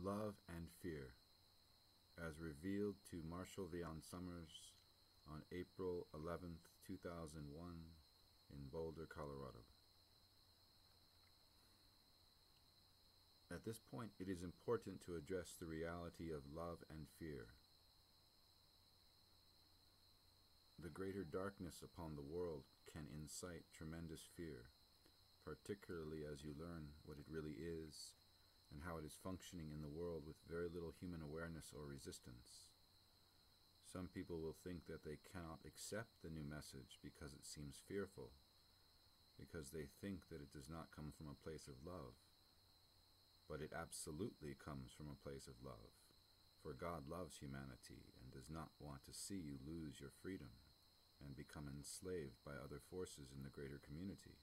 Love and Fear, as revealed to Marshall Vian Summers on April 11th, 2001, in Boulder, Colorado. At this point, it is important to address the reality of love and fear. The greater darkness upon the world can incite tremendous fear, particularly as you learn what it really is and how it is functioning in the world with very little human awareness or resistance. Some people will think that they cannot accept the new message because it seems fearful, because they think that it does not come from a place of love. But it absolutely comes from a place of love, for God loves humanity and does not want to see you lose your freedom and become enslaved by other forces in the greater community.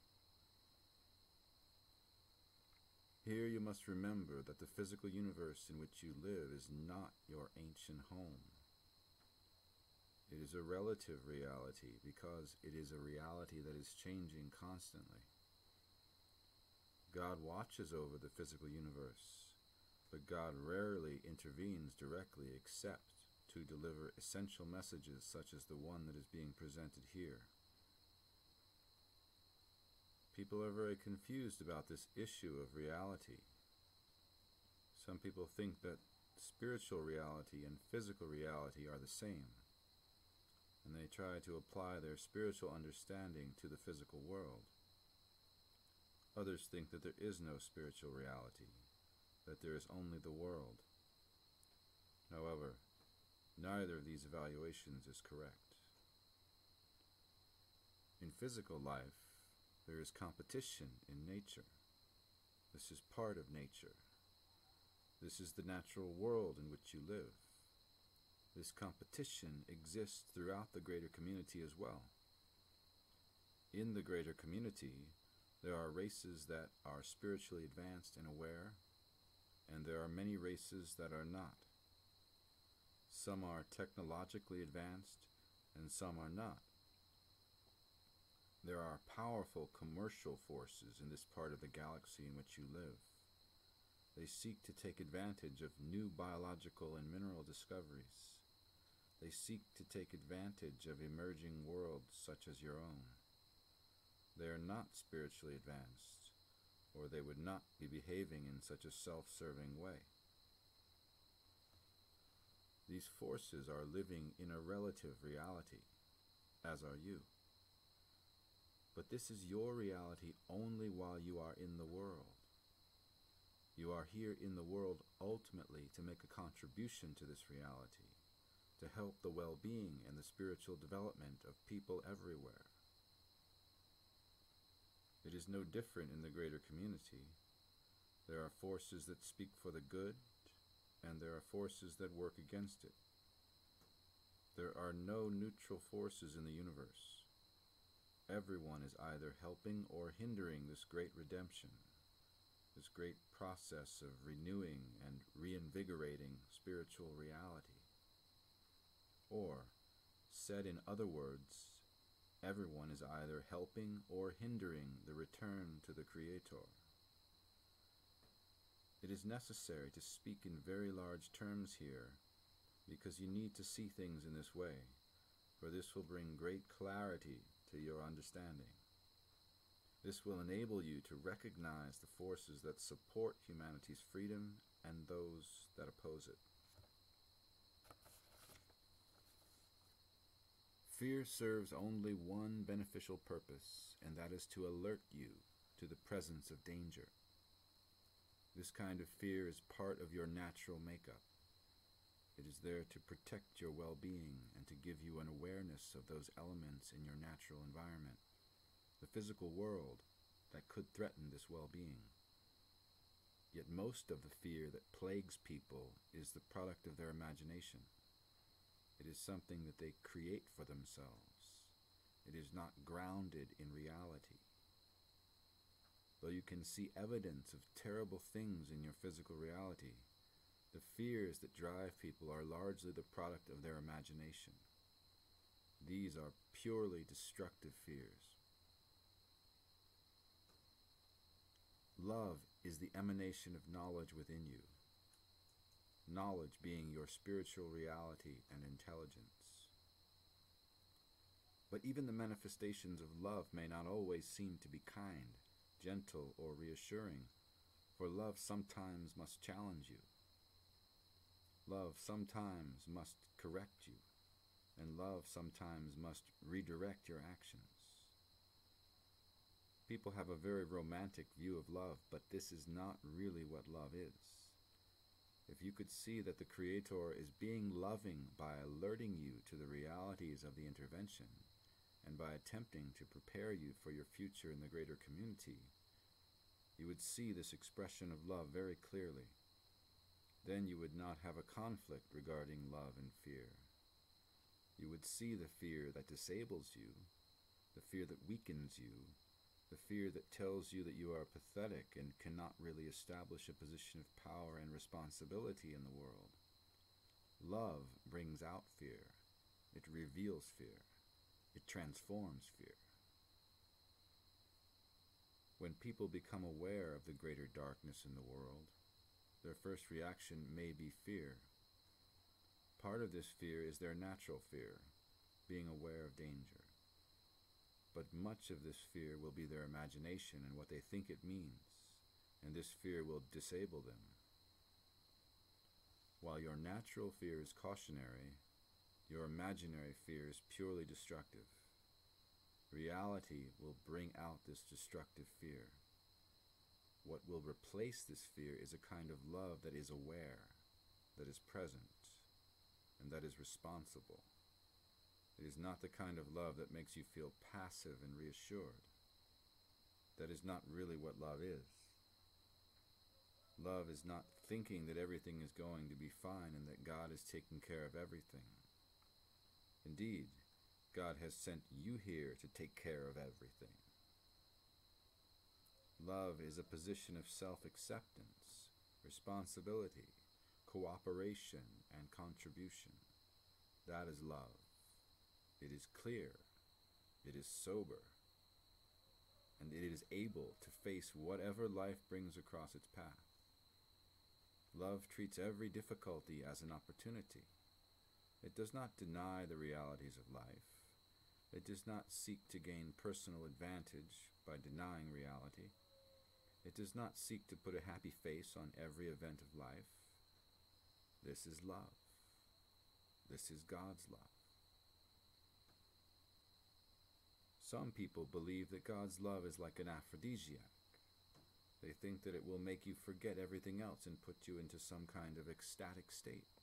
Here you must remember that the physical universe in which you live is not your ancient home. It is a relative reality because it is a reality that is changing constantly. God watches over the physical universe, but God rarely intervenes directly except to deliver essential messages such as the one that is being presented here. People are very confused about this issue of reality. Some people think that spiritual reality and physical reality are the same, and they try to apply their spiritual understanding to the physical world. Others think that there is no spiritual reality, that there is only the world. However, neither of these evaluations is correct. In physical life, there is competition in nature. This is part of nature. This is the natural world in which you live. This competition exists throughout the greater community as well. In the greater community, there are races that are spiritually advanced and aware, and there are many races that are not. Some are technologically advanced, and some are not. There are powerful commercial forces in this part of the galaxy in which you live. They seek to take advantage of new biological and mineral discoveries. They seek to take advantage of emerging worlds such as your own. They are not spiritually advanced, or they would not be behaving in such a self-serving way. These forces are living in a relative reality, as are you. But this is your reality only while you are in the world. You are here in the world ultimately to make a contribution to this reality, to help the well-being and the spiritual development of people everywhere. It is no different in the greater community. There are forces that speak for the good, and there are forces that work against it. There are no neutral forces in the universe. Everyone is either helping or hindering this great redemption, this great process of renewing and reinvigorating spiritual reality. Or, said in other words, everyone is either helping or hindering the return to the Creator. It is necessary to speak in very large terms here, because you need to see things in this way, for this will bring great clarity to your understanding. This will enable you to recognize the forces that support humanity's freedom and those that oppose it. Fear serves only one beneficial purpose, and that is to alert you to the presence of danger. This kind of fear is part of your natural makeup. It is there to protect your well-being and to give you an awareness of those elements in your natural environment, the physical world that could threaten this well-being. Yet most of the fear that plagues people is the product of their imagination. It is something that they create for themselves. It is not grounded in reality. Though you can see evidence of terrible things in your physical reality, the fears that drive people are largely the product of their imagination. These are purely destructive fears. Love is the emanation of knowledge within you. knowledge being your spiritual reality and intelligence. But even the manifestations of love may not always seem to be kind, gentle, or reassuring, for love sometimes must challenge you. Love sometimes must correct you, and love sometimes must redirect your actions. People have a very romantic view of love, but this is not really what love is. If you could see that the Creator is being loving by alerting you to the realities of the intervention, and by attempting to prepare you for your future in the greater community, you would see this expression of love very clearly. Then you would not have a conflict regarding love and fear. You would see the fear that disables you, the fear that weakens you, the fear that tells you that you are pathetic and cannot really establish a position of power and responsibility in the world. Love brings out fear. It reveals fear. It transforms fear. When people become aware of the greater darkness in the world, their first reaction may be fear. Part of this fear is their natural fear, being aware of danger. But much of this fear will be their imagination and what they think it means, and this fear will disable them. While your natural fear is cautionary, your imaginary fear is purely destructive. Reality will bring out this destructive fear. What will replace this fear is a kind of love that is aware, that is present, and that is responsible. It is not the kind of love that makes you feel passive and reassured. That is not really what love is. Love is not thinking that everything is going to be fine and that God is taking care of everything. Indeed, God has sent you here to take care of everything. Love is a position of self-acceptance, responsibility, cooperation, and contribution. That is love. It is clear, it is sober, and it is able to face whatever life brings across its path. Love treats every difficulty as an opportunity. It does not deny the realities of life. It does not seek to gain personal advantage by denying reality. It does not seek to put a happy face on every event of life. This is love. This is God's love. Some people believe that God's love is like an aphrodisiac. They think that it will make you forget everything else and put you into some kind of ecstatic state.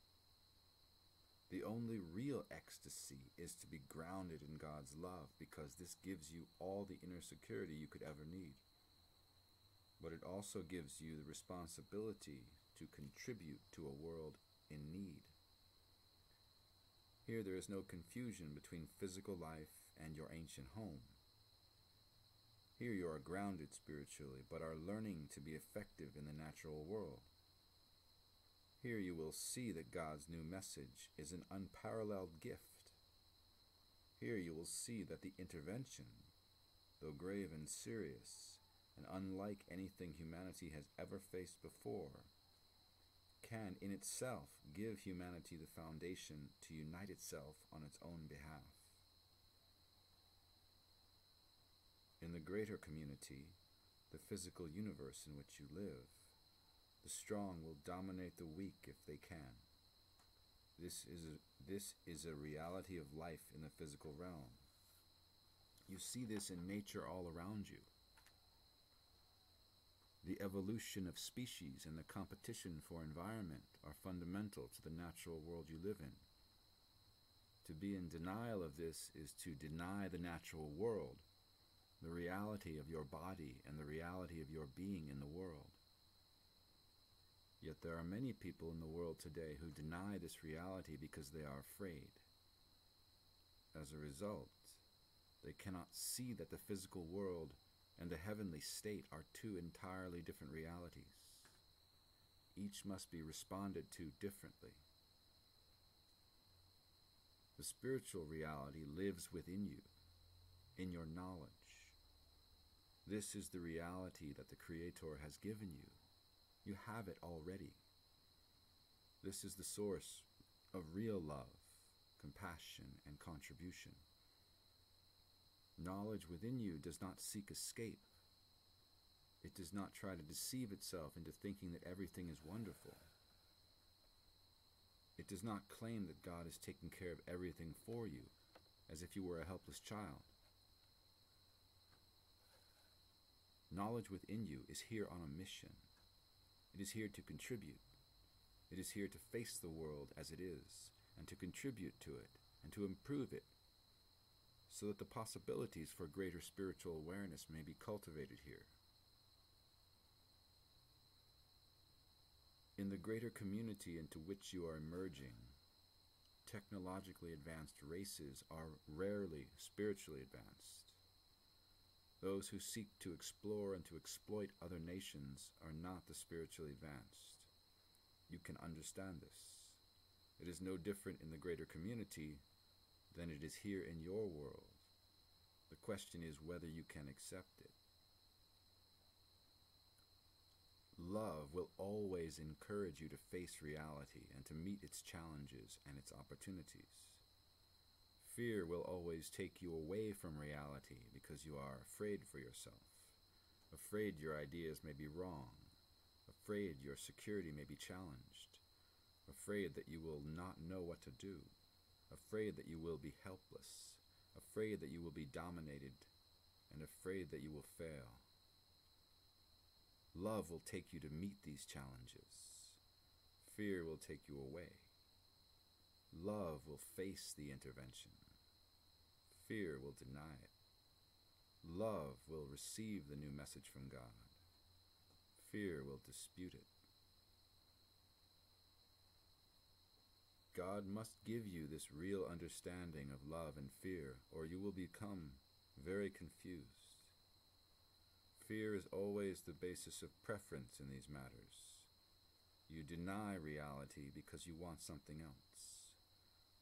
The only real ecstasy is to be grounded in God's love, because this gives you all the inner security you could ever need. But it also gives you the responsibility to contribute to a world in need. Here there is no confusion between physical life and your ancient home. Here you are grounded spiritually, but are learning to be effective in the natural world. Here you will see that God's new message is an unparalleled gift. Here you will see that the intervention, though grave and serious, and unlike anything humanity has ever faced before, can in itself give humanity the foundation to unite itself on its own behalf. In the greater community, the physical universe in which you live, the strong will dominate the weak if they can. This is a reality of life in the physical realm. You see this in nature all around you. The evolution of species and the competition for environment are fundamental to the natural world you live in. To be in denial of this is to deny the natural world, the reality of your body and the reality of your being in the world. Yet there are many people in the world today who deny this reality because they are afraid. As a result, they cannot see that the physical world and the heavenly state are two entirely different realities. Each must be responded to differently. The spiritual reality lives within you, in your knowledge. This is the reality that the Creator has given you. You have it already. This is the source of real love, compassion, and contribution. Knowledge within you does not seek escape. It does not try to deceive itself into thinking that everything is wonderful. It does not claim that God is taking care of everything for you, as if you were a helpless child. Knowledge within you is here on a mission. It is here to contribute. It is here to face the world as it is, and to contribute to it, and to improve it, so that the possibilities for greater spiritual awareness may be cultivated here. In the greater community into which you are emerging, technologically advanced races are rarely spiritually advanced. Those who seek to explore and to exploit other nations are not the spiritually advanced. You can understand this. It is no different in the greater community than it is here in your world. The question is whether you can accept it. Love will always encourage you to face reality and to meet its challenges and its opportunities. Fear will always take you away from reality because you are afraid for yourself, afraid your ideas may be wrong, afraid your security may be challenged, afraid that you will not know what to do, afraid that you will be helpless, afraid that you will be dominated, and afraid that you will fail. Love will take you to meet these challenges. Fear will take you away. Love will face the intervention. Fear will deny it. Love will receive the new message from God. Fear will dispute it. God must give you this real understanding of love and fear, or you will become very confused. Fear is always the basis of preference in these matters. You deny reality because you want something else.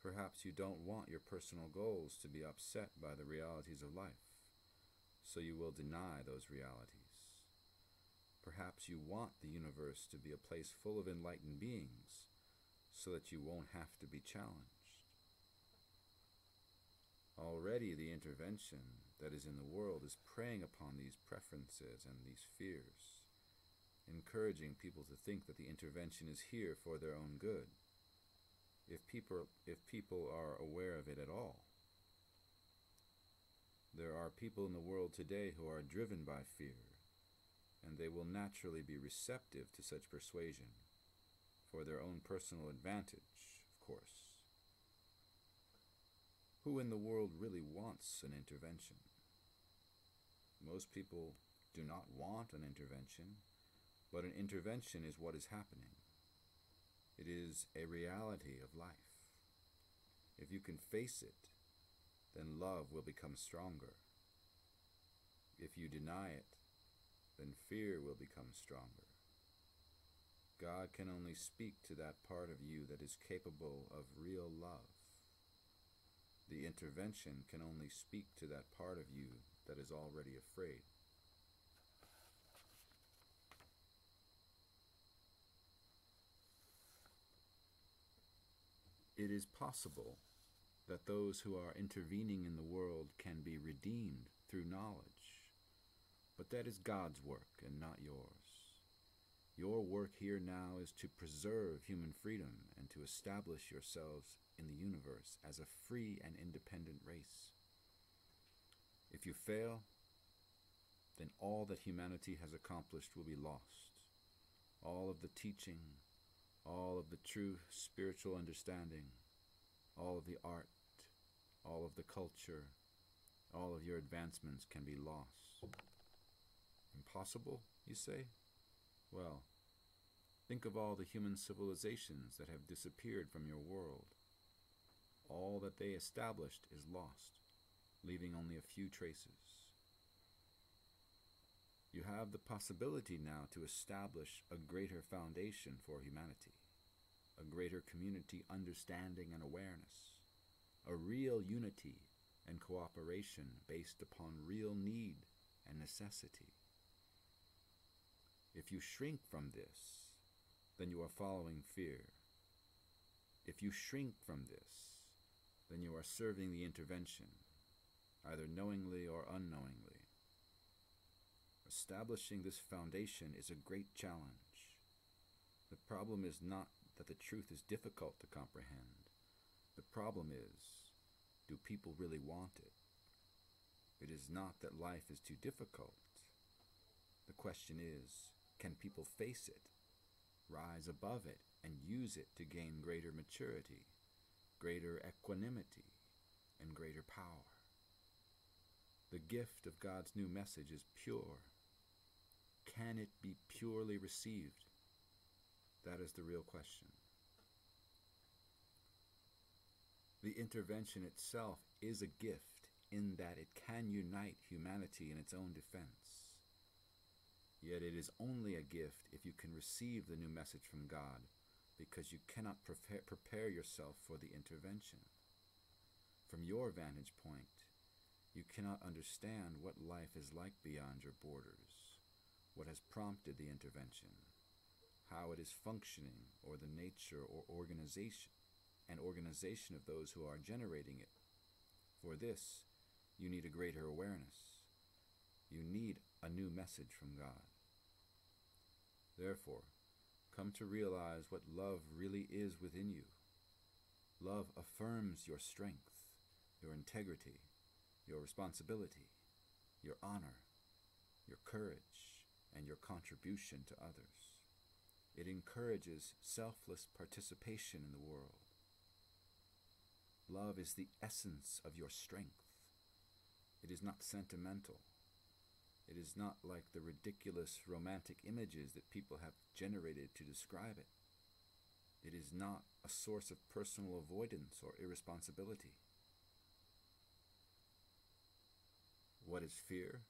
Perhaps you don't want your personal goals to be upset by the realities of life, so you will deny those realities. Perhaps you want the universe to be a place full of enlightened beings, so that you won't have to be challenged. Already the intervention that is in the world is preying upon these preferences and these fears, encouraging people to think that the intervention is here for their own good, if people are aware of it at all. There are people in the world today who are driven by fear, and they will naturally be receptive to such persuasion, for their own personal advantage, of course. Who in the world really wants an intervention? Most people do not want an intervention, but an intervention is what is happening. It is a reality of life. If you can face it, then love will become stronger. If you deny it, then fear will become stronger. God can only speak to that part of you that is capable of real love. The intervention can only speak to that part of you that is already afraid. It is possible that those who are intervening in the world can be redeemed through knowledge, but that is God's work and not yours. Your work here now is to preserve human freedom and to establish yourselves in the universe as a free and independent race. If you fail, then all that humanity has accomplished will be lost. All of the teaching, all of the true spiritual understanding, all of the art, all of the culture, all of your advancements can be lost. Impossible, you say? Well, think of all the human civilizations that have disappeared from your world. All that they established is lost, leaving only a few traces. You have the possibility now to establish a greater foundation for humanity, a greater community understanding and awareness, a real unity and cooperation based upon real need and necessity. If you shrink from this, then you are following fear, If you shrink from this, then you are serving the intervention, either knowingly or unknowingly. Establishing this foundation is a great challenge. The problem is not that the truth is difficult to comprehend. The problem is, do people really want it? It is not that life is too difficult. The question is, can people face it, rise above it, and use it to gain greater maturity, greater equanimity, and greater power? The gift of God's new message is pure. Can it be purely received? That is the real question. The intervention itself is a gift in that it can unite humanity in its own defense. Yet it is only a gift if you can receive the new message from God, because you cannot prepare yourself for the intervention. From your vantage point, you cannot understand what life is like beyond your borders, what has prompted the intervention, how it is functioning, or the nature or organization of those who are generating it. For this, you need a greater awareness. You need a new message from God. Therefore, come to realize what love really is within you. Love affirms your strength, your integrity, your responsibility, your honor, your courage, and your contribution to others. It encourages selfless participation in the world. Love is the essence of your strength. It is not sentimental. It is not like the ridiculous romantic images that people have generated to describe it. It is not a source of personal avoidance or irresponsibility. What is fear?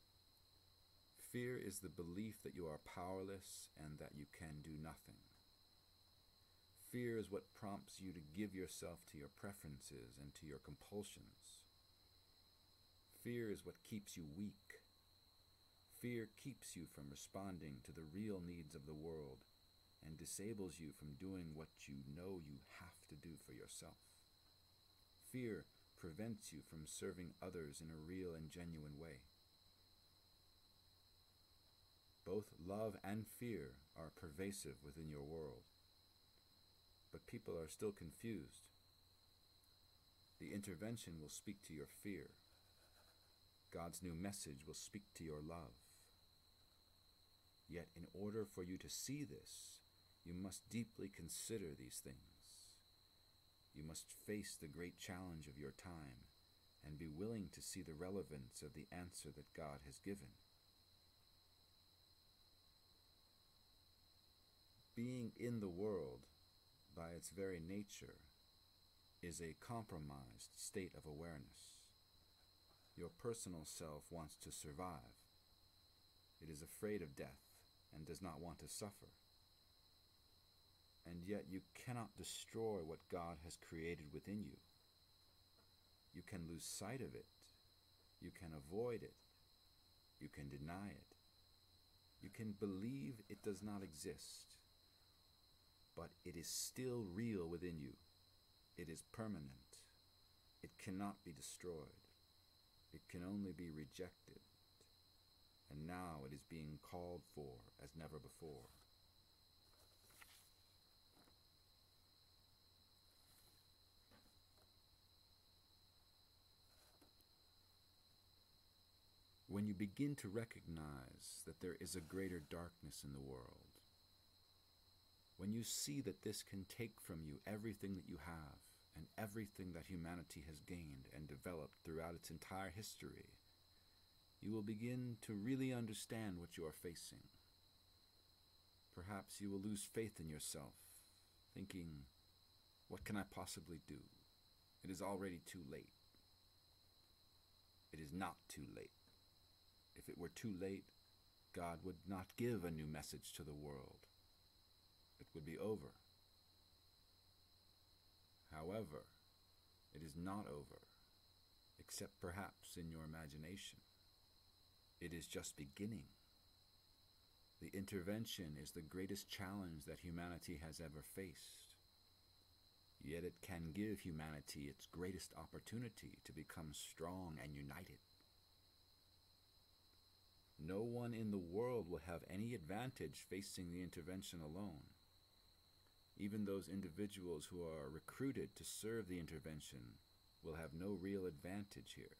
Fear is the belief that you are powerless and that you can do nothing. Fear is what prompts you to give yourself to your preferences and to your compulsions. Fear is what keeps you weak. Fear keeps you from responding to the real needs of the world and disables you from doing what you know you have to do for yourself. Fear prevents you from serving others in a real and genuine way. Both love and fear are pervasive within your world, but people are still confused. The intervention will speak to your fear. God's new message will speak to your love. Yet in order for you to see this, you must deeply consider these things. You must face the great challenge of your time and be willing to see the relevance of the answer that God has given. Being in the world, by its very nature, is a compromised state of awareness. Your personal self wants to survive. It is afraid of death and does not want to suffer. And yet you cannot destroy what God has created within you. You can lose sight of it. You can avoid it. You can deny it. You can believe it does not exist. But it is still real within you. It is permanent. It cannot be destroyed. It can only be rejected. And now it is being called for as never before. When you begin to recognize that there is a greater darkness in the world, when you see that this can take from you everything that you have and everything that humanity has gained and developed throughout its entire history, you will begin to really understand what you are facing. Perhaps you will lose faith in yourself, thinking, what can I possibly do? It is already too late. It is not too late. If it were too late, God would not give a new message to the world. It would be over. However, it is not over, except perhaps in your imagination. It is just beginning. The intervention is the greatest challenge that humanity has ever faced. Yet it can give humanity its greatest opportunity to become strong and united. No one in the world will have any advantage facing the intervention alone. Even those individuals who are recruited to serve the intervention will have no real advantage here.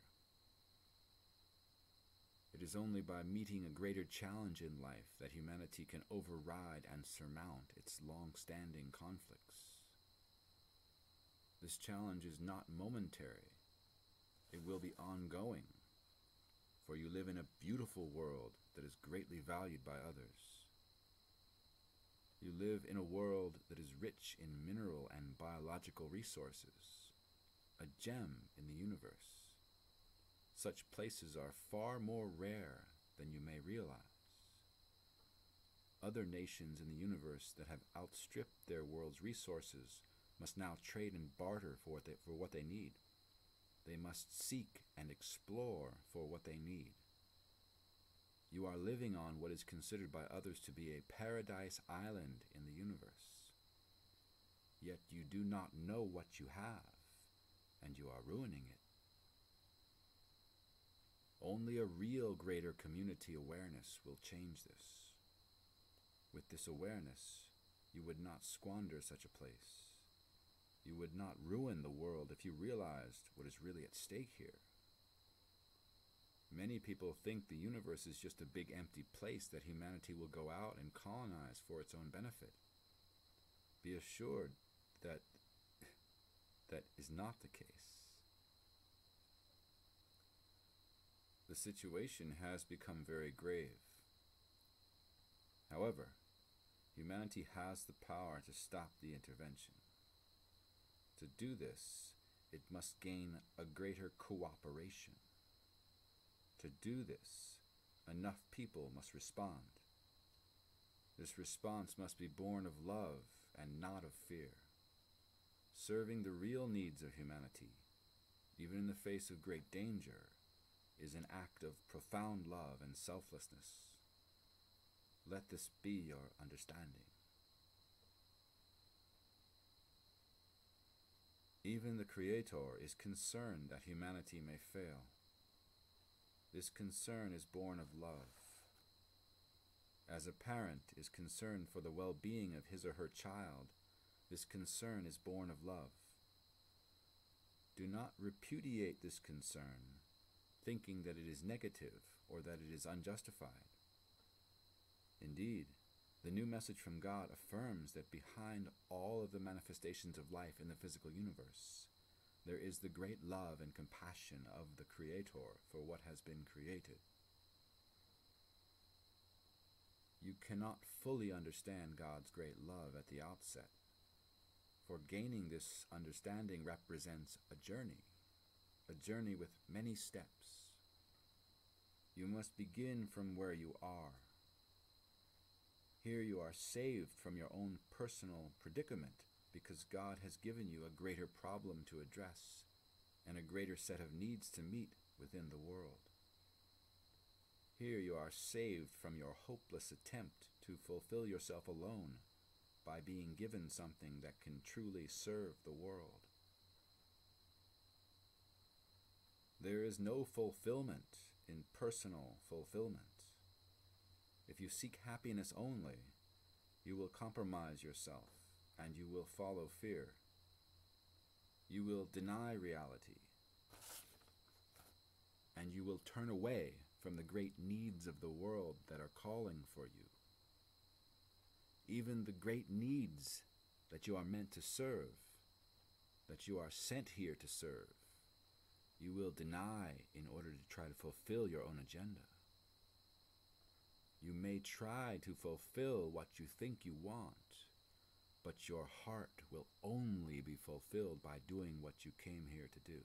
It is only by meeting a greater challenge in life that humanity can override and surmount its long-standing conflicts. This challenge is not momentary. It will be ongoing, for you live in a beautiful world that is greatly valued by others. You live in a world that is rich in mineral and biological resources, a gem in the universe. Such places are far more rare than you may realize. Other nations in the universe that have outstripped their world's resources must now trade and barter for what they need. They must seek and explore for what they need. You are living on what is considered by others to be a paradise island in the universe. Yet you do not know what you have, and you are ruining it. Only a real greater community awareness will change this. With this awareness, you would not squander such a place. You would not ruin the world if you realized what is really at stake here. Many people think the universe is just a big empty place that humanity will go out and colonize for its own benefit. Be assured that that is not the case. The situation has become very grave. However, humanity has the power to stop the intervention. To do this, it must gain a greater cooperation. To do this, enough people must respond. This response must be born of love and not of fear. Serving the real needs of humanity, even in the face of great danger, is an act of profound love and selflessness. Let this be your understanding. Even the Creator is concerned that humanity may fail. This concern is born of love. As a parent is concerned for the well-being of his or her child, this concern is born of love. Do not repudiate this concern, thinking that it is negative or that it is unjustified. Indeed, the new message from God affirms that behind all of the manifestations of life in the physical universe, there is the great love and compassion of the Creator for what has been created. You cannot fully understand God's great love at the outset, for gaining this understanding represents a journey with many steps. You must begin from where you are. Here you are saved from your own personal predicament because God has given you a greater problem to address and a greater set of needs to meet within the world. Here you are saved from your hopeless attempt to fulfill yourself alone by being given something that can truly serve the world. There is no fulfillment in personal fulfillment. If you seek happiness only, you will compromise yourself and you will follow fear. You will deny reality and you will turn away from the great needs of the world that are calling for you. Even the great needs that you are meant to serve, that you are sent here to serve, you will deny in order to try to fulfill your own agenda. You may try to fulfill what you think you want, but your heart will only be fulfilled by doing what you came here to do.